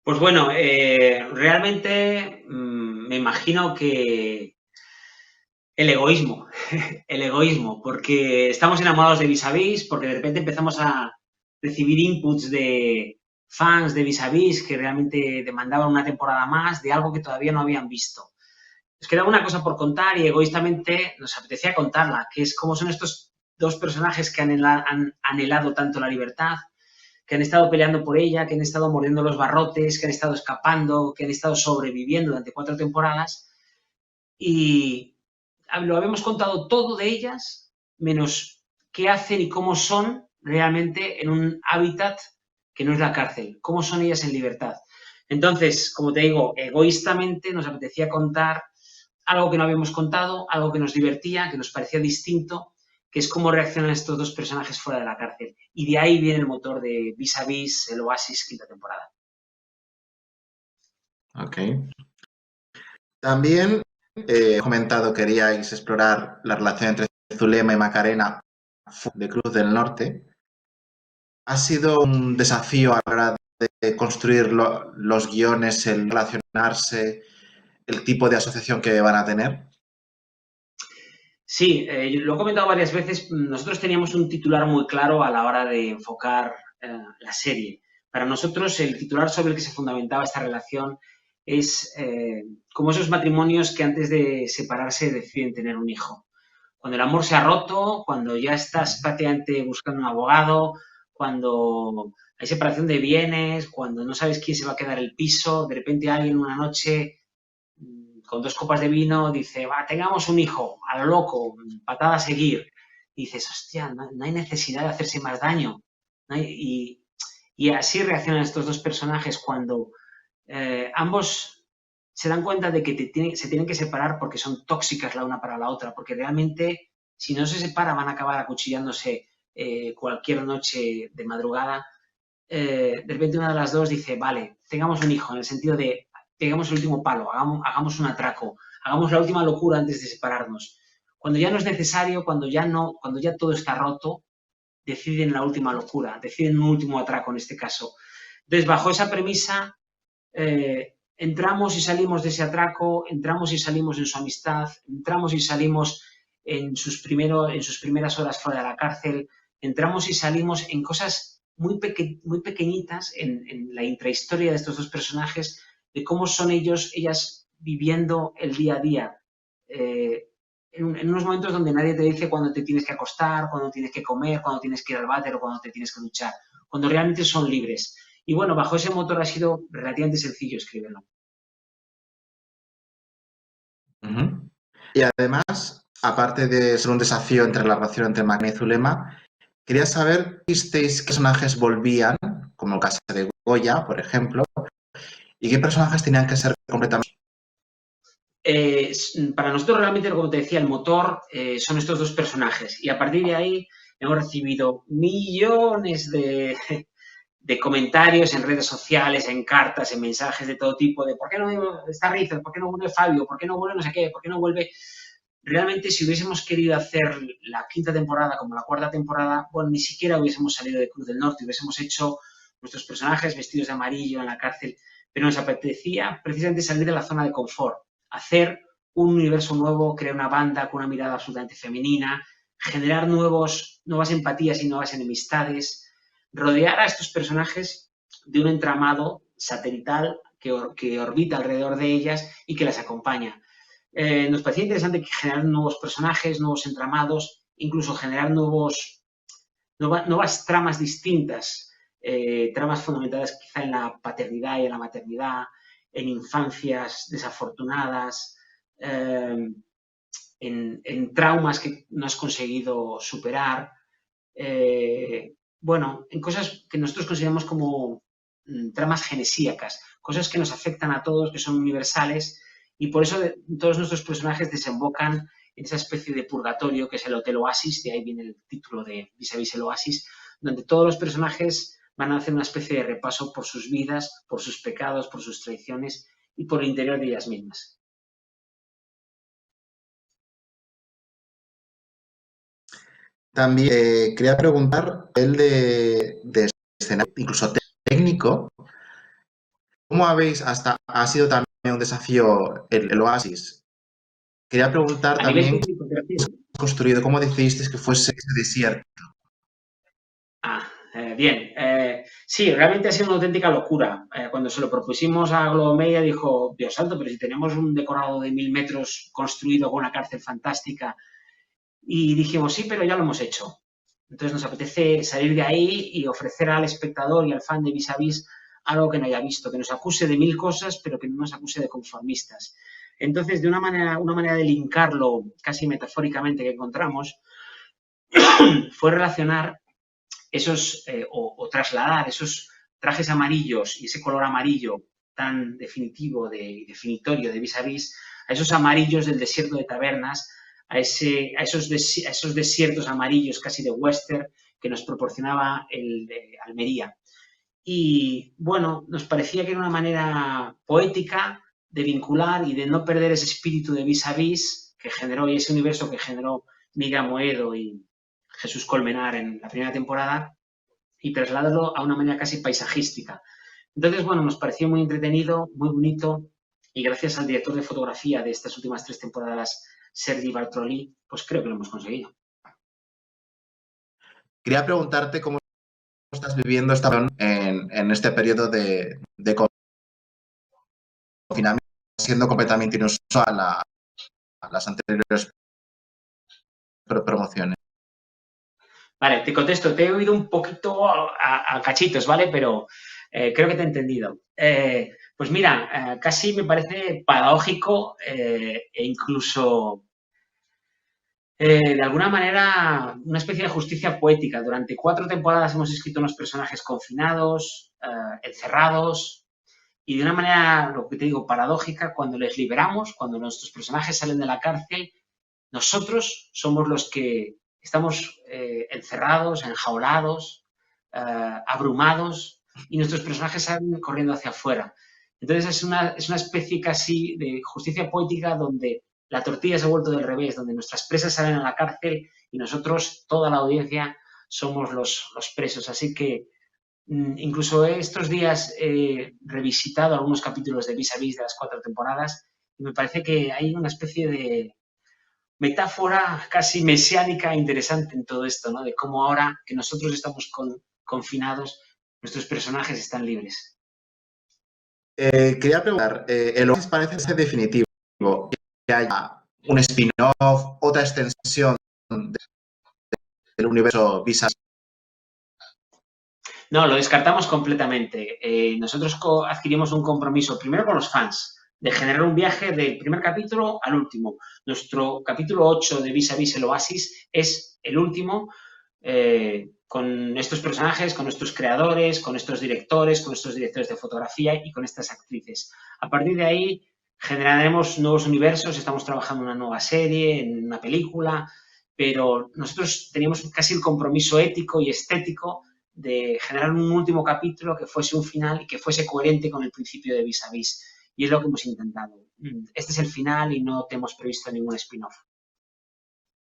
Pues bueno, realmente me imagino que el egoísmo, el egoísmo, porque estamos enamorados de Vis a Vis, porque de repente empezamos a recibir inputs de fans de Vis a Vis que realmente demandaban una temporada más de algo que todavía no habían visto. Nos quedaba una cosa por contar y egoístamente nos apetecía contarla, que es cómo son estos dos personajes que han anhelado tanto la libertad, que han estado peleando por ella, que han estado mordiendo los barrotes, que han estado escapando, que han estado sobreviviendo durante 4 temporadas y lo habíamos contado todo de ellas, menos qué hacen y cómo son realmente en un hábitat que no es la cárcel, cómo son ellas en libertad. Entonces, como te digo, egoístamente nos apetecía contar algo que no habíamos contado, algo que nos divertía, que nos parecía distinto, que es cómo reaccionan estos dos personajes fuera de la cárcel. Y de ahí viene el motor de Vis a Vis, el Oasis, quinta temporada. Ok. También he comentado que queríais explorar la relación entre Zulema y Macarena de Cruz del Norte. ¿Ha sido un desafío a la hora de construir los guiones, el relacionarse, el tipo de asociación que van a tener? Sí, lo he comentado varias veces. Nosotros teníamos un titular muy claro a la hora de enfocar la serie. Para nosotros, el titular sobre el que se fundamentaba esta relación es como esos matrimonios que antes de separarse deciden tener un hijo. Cuando el amor se ha roto, cuando ya estás prácticamente buscando un abogado, cuando hay separación de bienes, cuando no sabes quién se va a quedar el piso, de repente alguien una noche con 2 copas de vino dice, va, tengamos un hijo, a lo loco, patada a seguir. Y dices, hostia, no hay necesidad de hacerse más daño. No hay, y así reaccionan estos dos personajes cuando ambos se dan cuenta de que se tienen que separar porque son tóxicas la una para la otra, porque realmente si no se separan van a acabar acuchillándose cualquier noche de madrugada. De repente una de las dos dice, vale, tengamos un hijo, en el sentido de, pegamos el último palo, hagamos un atraco, hagamos la última locura antes de separarnos. Cuando ya no es necesario, cuando ya todo está roto, deciden la última locura, deciden un último atraco en este caso. Entonces, bajo esa premisa, entramos y salimos de ese atraco, entramos y salimos en su amistad, entramos y salimos en sus primeras horas fuera de la cárcel, entramos y salimos en cosas muy pequeñitas en la intrahistoria de estos dos personajes, de cómo son ellas viviendo el día a día. En unos momentos donde nadie te dice cuándo te tienes que acostar, cuándo tienes que comer, cuándo tienes que ir al váter o cuándo te tienes que duchar, cuando realmente son libres. Y bueno, bajo ese motor ha sido relativamente sencillo escribirlo. Ujú. Y además, aparte de ser un desafío entre la relación entre Magna y Zulema, quería saber si visteis qué personajes volvían, como el caso de Goya, por ejemplo, y qué personajes tenían que ser completamente. Para nosotros realmente, como te decía, el motor son estos dos personajes. Y a partir de ahí hemos recibido millones de comentarios en redes sociales, en cartas, en mensajes de todo tipo, de ¿por qué no está Rizzo? ¿Por qué no vuelve Fabio? ¿Por qué no vuelve no sé qué? ¿Por qué no vuelve? Realmente, si hubiésemos querido hacer la quinta temporada como la cuarta temporada, bueno, ni siquiera hubiésemos salido de Cruz del Norte, hubiésemos hecho nuestros personajes vestidos de amarillo en la cárcel, pero nos apetecía precisamente salir de la zona de confort, hacer un universo nuevo, crear una banda con una mirada absolutamente femenina, generar nuevas empatías y nuevas enemistades, rodear a estos personajes de un entramado satelital que orbita alrededor de ellas y que las acompaña. Nos parecía interesante generar nuevos personajes, nuevos entramados, incluso generar nuevas tramas distintas, tramas fundamentadas quizá en la paternidad y en la maternidad, en infancias desafortunadas, en traumas que no has conseguido superar, bueno, en cosas que nosotros consideramos como tramas genesíacas, cosas que nos afectan a todos, que son universales, y por eso todos nuestros personajes desembocan en esa especie de purgatorio que es el Hotel Oasis, de ahí viene el título de Vis a Vis el Oasis, donde todos los personajes van a hacer una especie de repaso por sus vidas, por sus pecados, por sus traiciones y por el interior de ellas mismas. También quería preguntar el de escenario, incluso técnico, ¿Cómo habéis ha sido también un desafío el Oasis? Quería preguntar A nivel también técnico, ¿te refieres? construido, cómo decidisteis que fuese ese desierto. Bien. Sí, realmente ha sido una auténtica locura. Cuando se lo propusimos a Globo Media dijo, Dios santo, pero si tenemos un decorado de 1000 metros construido con una cárcel fantástica. Y dijimos, sí, pero ya lo hemos hecho. Entonces nos apetece salir de ahí y ofrecer al espectador y al fan de Vis a Vis algo que no haya visto, que nos acuse de 1000 cosas, pero que no nos acuse de conformistas. Entonces, de una manera de linkarlo casi metafóricamente que encontramos, fue relacionar o trasladar esos trajes amarillos y ese color amarillo tan definitivo, definitorio de Vis a Vis, a esos amarillos del desierto de Tabernas, a esos desiertos amarillos casi de western que nos proporcionaba el de Almería. Y bueno, nos parecía que era una manera poética de vincular y de no perder ese espíritu de Vis a Vis que generó y ese universo que generó Miguel Moedo y Jesús Colmenar en la primera temporada, y trasladarlo a una manera casi paisajística. Entonces, bueno, nos pareció muy entretenido, muy bonito, y gracias al director de fotografía de estas últimas 3 temporadas, Sergi Bartoli, pues creo que lo hemos conseguido. Quería preguntarte cómo estás viviendo en este periodo de confinamiento, siendo completamente inusual a las anteriores promociones. Vale, te contesto, te he oído un poquito a cachitos, ¿vale? Pero creo que te he entendido. Pues mira, casi me parece paradójico e incluso de alguna manera, una especie de justicia poética. Durante 4 temporadas hemos escrito unos personajes confinados, encerrados, y de una manera, lo que te digo, paradójica, cuando les liberamos, cuando nuestros personajes salen de la cárcel, nosotros somos los que estamos encerrados, enjaulados, abrumados, y nuestros personajes salen corriendo hacia afuera. Entonces es una especie casi de justicia poética donde la tortilla se ha vuelto del revés, donde nuestras presas salen a la cárcel y nosotros, toda la audiencia, somos los presos. Así que incluso estos días he revisitado algunos capítulos de Vis a Vis de las 4 temporadas y me parece que hay una especie de metáfora casi mesiánica interesante en todo esto, ¿no? De cómo ahora que nosotros estamos confinados, nuestros personajes están libres. Quería preguntar, el Oasis parece ser definitivo, que haya un spin-off, otra extensión del universo Vis a Vis. No, lo descartamos completamente. Nosotros adquirimos un compromiso primero con los fans, de generar un viaje del primer capítulo al último. Nuestro capítulo 8 de Vis a Vis el Oasis es el último con estos personajes, con nuestros creadores, con estos directores, con estos directores de fotografía y con estas actrices. A partir de ahí generaremos nuevos universos, estamos trabajando en una nueva serie, en una película, pero nosotros teníamos casi el compromiso ético y estético de generar un último capítulo que fuese un final y que fuese coherente con el principio de Vis a Vis. Y es lo que hemos intentado. Este es el final y no te hemos previsto ningún spin-off.